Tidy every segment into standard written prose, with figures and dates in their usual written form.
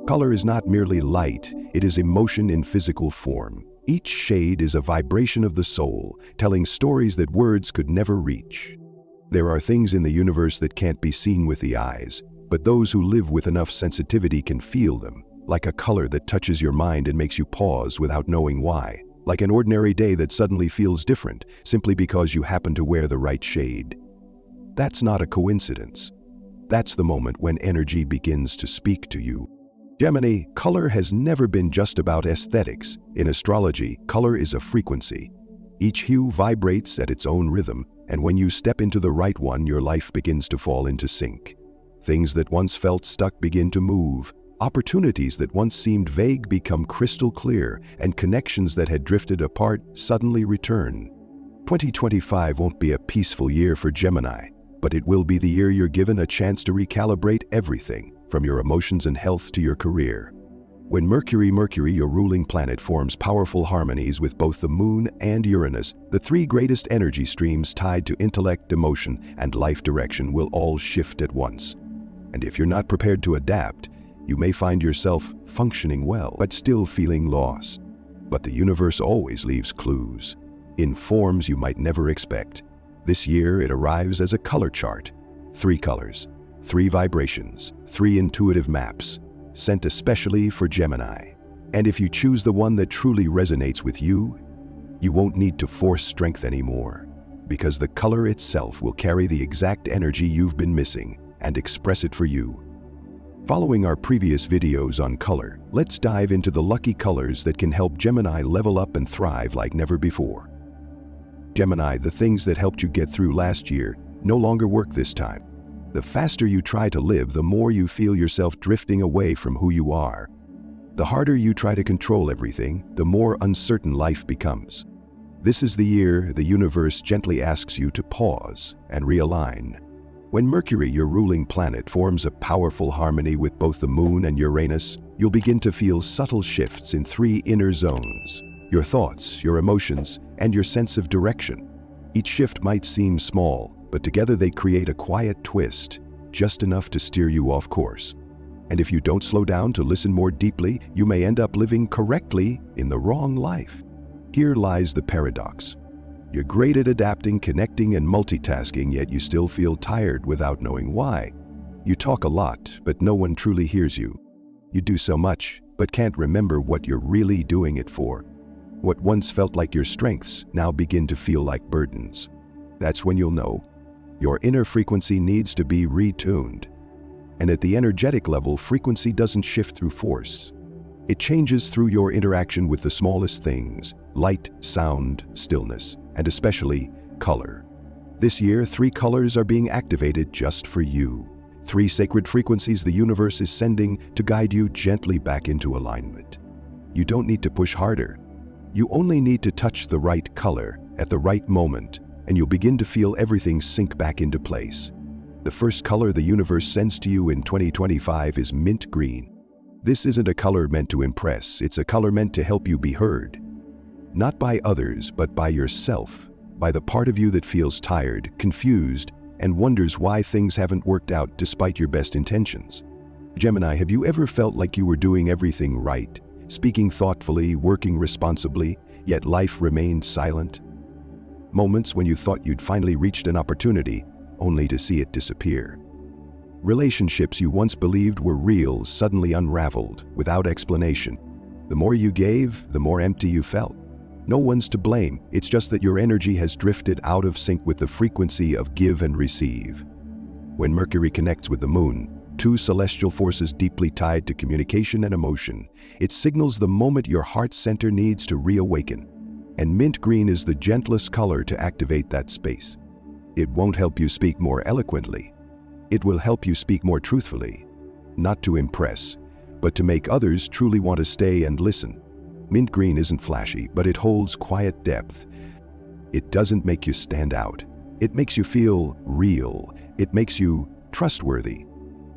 Color is not merely light, it is emotion in physical form. Each shade is a vibration of the soul, telling stories that words could never reach. There are things in the universe that can't be seen with the eyes, but those who live with enough sensitivity can feel them, like a color that touches your mind and makes you pause without knowing why, like an ordinary day that suddenly feels different simply because you happen to wear the right shade. That's not a coincidence. That's the moment when energy begins to speak to you. Gemini, color has never been just about aesthetics. In astrology, color is a frequency. Each hue vibrates at its own rhythm, and when you step into the right one, your life begins to fall into sync. Things that once felt stuck begin to move. Opportunities that once seemed vague become crystal clear, and connections that had drifted apart suddenly return. 2025 won't be a peaceful year for Gemini, but it will be the year you're given a chance to recalibrate everything, from your emotions and health to your career. When Mercury, your ruling planet, forms powerful harmonies with both the Moon and Uranus, the three greatest energy streams tied to intellect, emotion, and life direction will all shift at once. And if you're not prepared to adapt, you may find yourself functioning well, but still feeling lost. But the universe always leaves clues, in forms you might never expect. This year it arrives as a color chart. 3 colors, 3 vibrations, 3 intuitive maps, sent especially for Gemini. And if you choose the one that truly resonates with you, you won't need to force strength anymore, because the color itself will carry the exact energy you've been missing and express it for you. Following our previous videos on color, let's dive into the lucky colors that can help Gemini level up and thrive like never before. Gemini, the things that helped you get through last year no longer work this time. The faster you try to live, the more you feel yourself drifting away from who you are. The harder you try to control everything, the more uncertain life becomes. This is the year the universe gently asks you to pause and realign. When Mercury, your ruling planet, forms a powerful harmony with both the Moon and Uranus, you'll begin to feel subtle shifts in 3 inner zones: your thoughts, your emotions, and your sense of direction. Each shift might seem small, but together they create a quiet twist, just enough to steer you off course. And if you don't slow down to listen more deeply, you may end up living correctly in the wrong life. Here lies the paradox. You're great at adapting, connecting, and multitasking, yet you still feel tired without knowing why. You talk a lot, but no one truly hears you. You do so much, but can't remember what you're really doing it for. What once felt like your strengths now begin to feel like burdens. That's when you'll know your inner frequency needs to be retuned. And at the energetic level, frequency doesn't shift through force. It changes through your interaction with the smallest things: light, sound, stillness, and especially color. This year, 3 colors are being activated just for you. 3 sacred frequencies the universe is sending to guide you gently back into alignment. You don't need to push harder. You only need to touch the right color at the right moment, and you'll begin to feel everything sink back into place. The first color the universe sends to you in 2025 is mint green. This isn't a color meant to impress, it's a color meant to help you be heard. Not by others, but by yourself, by the part of you that feels tired, confused, and wonders why things haven't worked out despite your best intentions. Gemini, have you ever felt like you were doing everything right, speaking thoughtfully, working responsibly, yet life remained silent? Moments when you thought you'd finally reached an opportunity, only to see it disappear. Relationships you once believed were real suddenly unraveled, without explanation. The more you gave, the more empty you felt. No one's to blame, it's just that your energy has drifted out of sync with the frequency of give and receive. When Mercury connects with the Moon, 2 celestial forces deeply tied to communication and emotion, it signals the moment your heart center needs to reawaken. And mint green is the gentlest color to activate that space. It won't help you speak more eloquently. It will help you speak more truthfully, not to impress, but to make others truly want to stay and listen. Mint green isn't flashy, but it holds quiet depth. It doesn't make you stand out. It makes you feel real. It makes you trustworthy.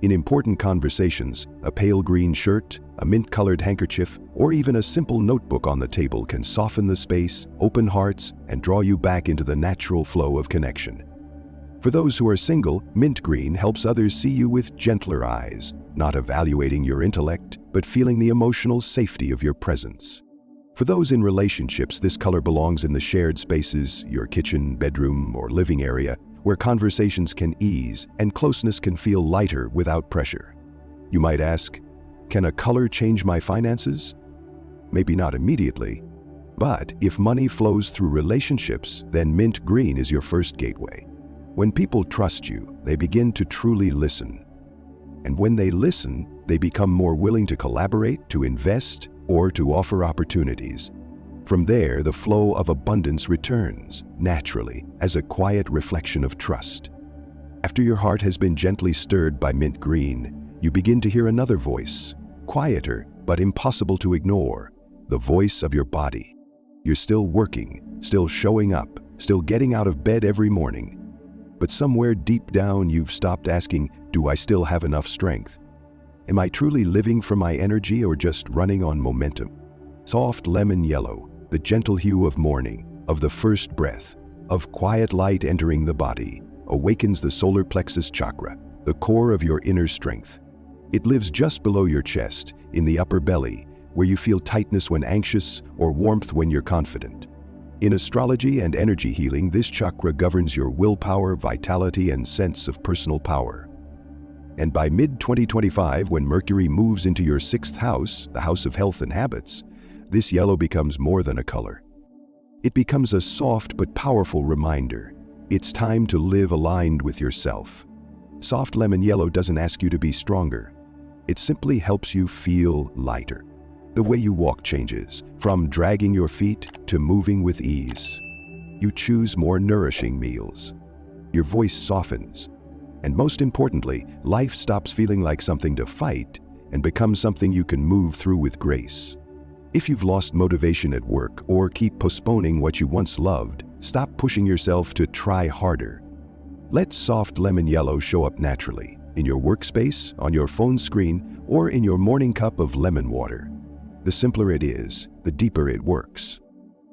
In important conversations, a pale green shirt, a mint-colored handkerchief, or even a simple notebook on the table can soften the space, open hearts, and draw you back into the natural flow of connection. For those who are single, mint green helps others see you with gentler eyes. not evaluating your intellect, but feeling the emotional safety of your presence. For those in relationships, this color belongs in the shared spaces, your kitchen, bedroom, or living area, where conversations can ease and closeness can feel lighter without pressure. You might ask, can a color change my finances? Maybe not immediately, but if money flows through relationships, then mint green is your first gateway. When people trust you, they begin to truly listen. And when they listen, they become more willing to collaborate, to invest, or to offer opportunities. From there, the flow of abundance returns, naturally, as a quiet reflection of trust. After your heart has been gently stirred by mint green, you begin to hear another voice, quieter but impossible to ignore, the voice of your body. You're still working, still showing up, still getting out of bed every morning. But somewhere deep down, you've stopped asking, do I still have enough strength? Am I truly living for my energy or just running on momentum? Soft lemon yellow, the gentle hue of morning, of the first breath, of quiet light entering the body, awakens the solar plexus chakra, the core of your inner strength. It lives just below your chest, in the upper belly, where you feel tightness when anxious or warmth when you're confident. In astrology and energy healing, this chakra governs your willpower, vitality, and sense of personal power. And by mid-2025, when Mercury moves into your 6th house, the house of health and habits, this yellow becomes more than a color. It becomes a soft but powerful reminder. It's time to live aligned with yourself. Soft lemon yellow doesn't ask you to be stronger. It simply helps you feel lighter. The way you walk changes, from dragging your feet to moving with ease. You choose more nourishing meals. Your voice softens. And most importantly, life stops feeling like something to fight and becomes something you can move through with grace. If you've lost motivation at work or keep postponing what you once loved, stop pushing yourself to try harder. Let soft lemon yellow show up naturally, in your workspace, on your phone screen, or in your morning cup of lemon water. The simpler it is, the deeper it works.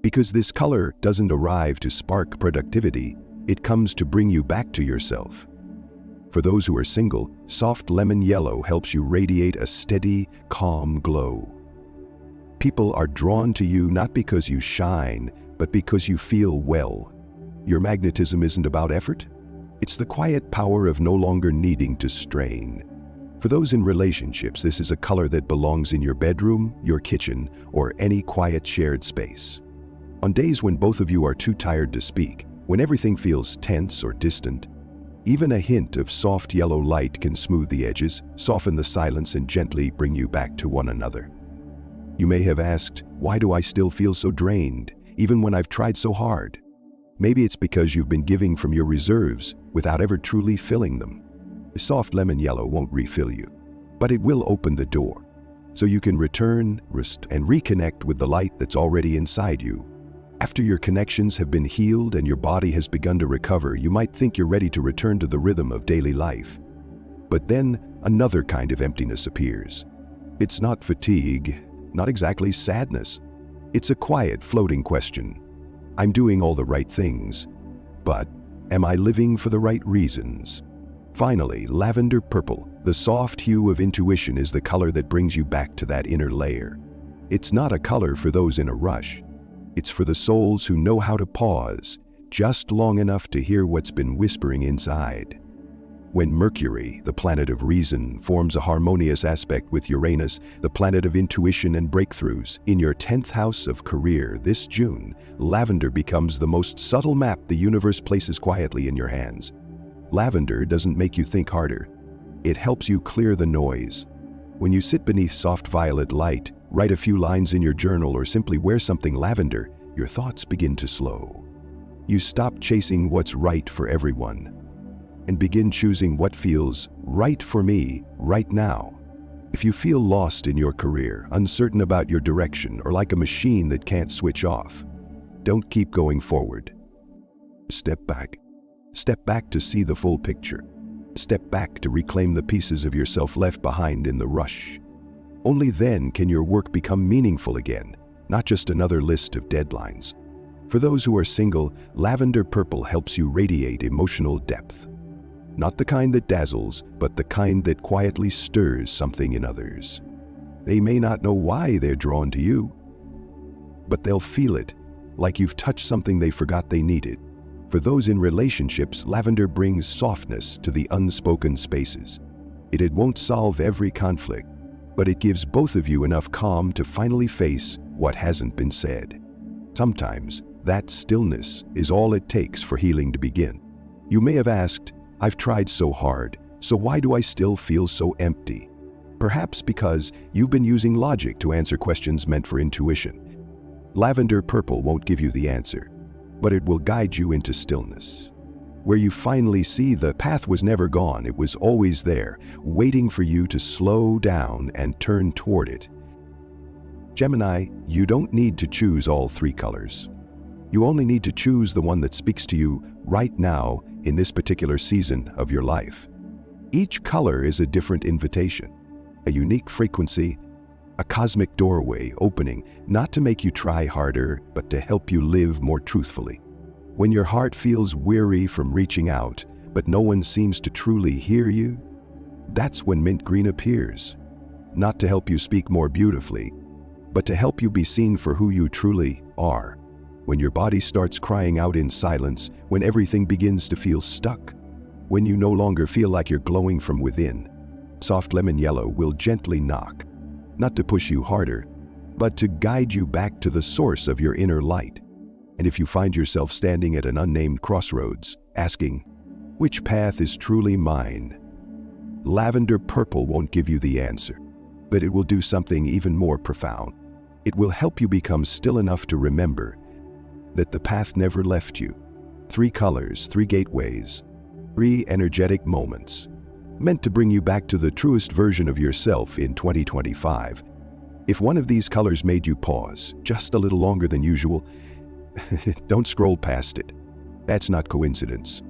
Because this color doesn't arrive to spark productivity, it comes to bring you back to yourself. For those who are single, soft lemon yellow helps you radiate a steady, calm glow. People are drawn to you not because you shine, but because you feel well. Your magnetism isn't about effort. It's the quiet power of no longer needing to strain. For those in relationships, this is a color that belongs in your bedroom, your kitchen, or any quiet shared space. On days when both of you are too tired to speak, when everything feels tense or distant, even a hint of soft yellow light can smooth the edges, soften the silence, and gently bring you back to one another. You may have asked, why do I still feel so drained, even when I've tried so hard? Maybe it's because you've been giving from your reserves without ever truly filling them. The soft lemon yellow won't refill you, but it will open the door, so you can return, rest, and reconnect with the light that's already inside you. After your connections have been healed and your body has begun to recover, you might think you're ready to return to the rhythm of daily life. But then another kind of emptiness appears. It's not fatigue, not exactly sadness. It's a quiet, floating question. I'm doing all the right things, but am I living for the right reasons? Finally, lavender purple, the soft hue of intuition, is the color that brings you back to that inner layer. It's not a color for those in a rush. It's for the souls who know how to pause, just long enough to hear what's been whispering inside. When Mercury, the planet of reason, forms a harmonious aspect with Uranus, the planet of intuition and breakthroughs, in your 10th house of career this June, lavender becomes the most subtle map the universe places quietly in your hands. Lavender doesn't make you think harder. It helps you clear the noise. When you sit beneath soft violet light, write a few lines in your journal, or simply wear something lavender, your thoughts begin to slow. You stop chasing what's right for everyone and begin choosing what feels right for me right now. If you feel lost in your career, uncertain about your direction, or like a machine that can't switch off, don't keep going forward. Step back. Step back to see the full picture. Step back to reclaim the pieces of yourself left behind in the rush. Only then can your work become meaningful again, not just another list of deadlines. For those who are single, lavender purple helps you radiate emotional depth. Not the kind that dazzles, but the kind that quietly stirs something in others. They may not know why they're drawn to you, but they'll feel it, like you've touched something they forgot they needed. For those in relationships, lavender brings softness to the unspoken spaces. It won't solve every conflict, but it gives both of you enough calm to finally face what hasn't been said. Sometimes, that stillness is all it takes for healing to begin. You may have asked, "I've tried so hard, so why do I still feel so empty?" Perhaps because you've been using logic to answer questions meant for intuition. Lavender Purple won't give you the answer, but it will guide you into stillness, where you finally see the path was never gone. It was always there, waiting for you to slow down and turn toward it. Gemini, you don't need to choose all three colors. You only need to choose the one that speaks to you right now in this particular season of your life. Each color is a different invitation, a unique frequency, a cosmic doorway opening not to make you try harder, but to help you live more truthfully. When your heart feels weary from reaching out, but no one seems to truly hear you, that's when mint green appears. Not to help you speak more beautifully, but to help you be seen for who you truly are. When your body starts crying out in silence, when everything begins to feel stuck, when you no longer feel like you're glowing from within, soft lemon yellow will gently knock, not to push you harder, but to guide you back to the source of your inner light. And if you find yourself standing at an unnamed crossroads, asking, "Which path is truly mine?" Lavender Purple won't give you the answer, but it will do something even more profound. It will help you become still enough to remember that the path never left you. 3 colors, 3 gateways, 3 energetic moments, meant to bring you back to the truest version of yourself in 2025. If one of these colors made you pause just a little longer than usual, don't scroll past it. That's not coincidence.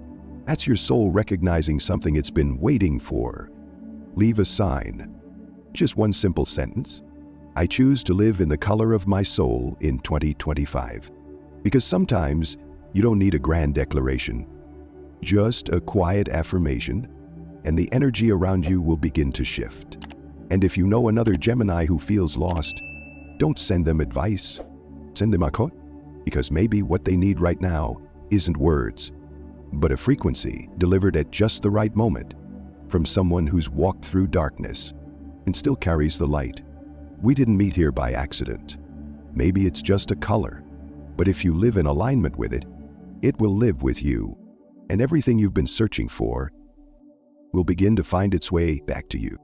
That's your soul recognizing something it's been waiting for. Leave a sign. Just one simple sentence. I choose to live in the color of my soul in 2025. Because sometimes you don't need a grand declaration, just a quiet affirmation, and the energy around you will begin to shift. And if you know another Gemini who feels lost, don't send them advice. Send them a quote, because maybe what they need right now isn't words, but a frequency delivered at just the right moment from someone who's walked through darkness and still carries the light. We didn't meet here by accident. Maybe it's just a color, but if you live in alignment with it, it will live with you, and everything you've been searching for will begin to find its way back to you.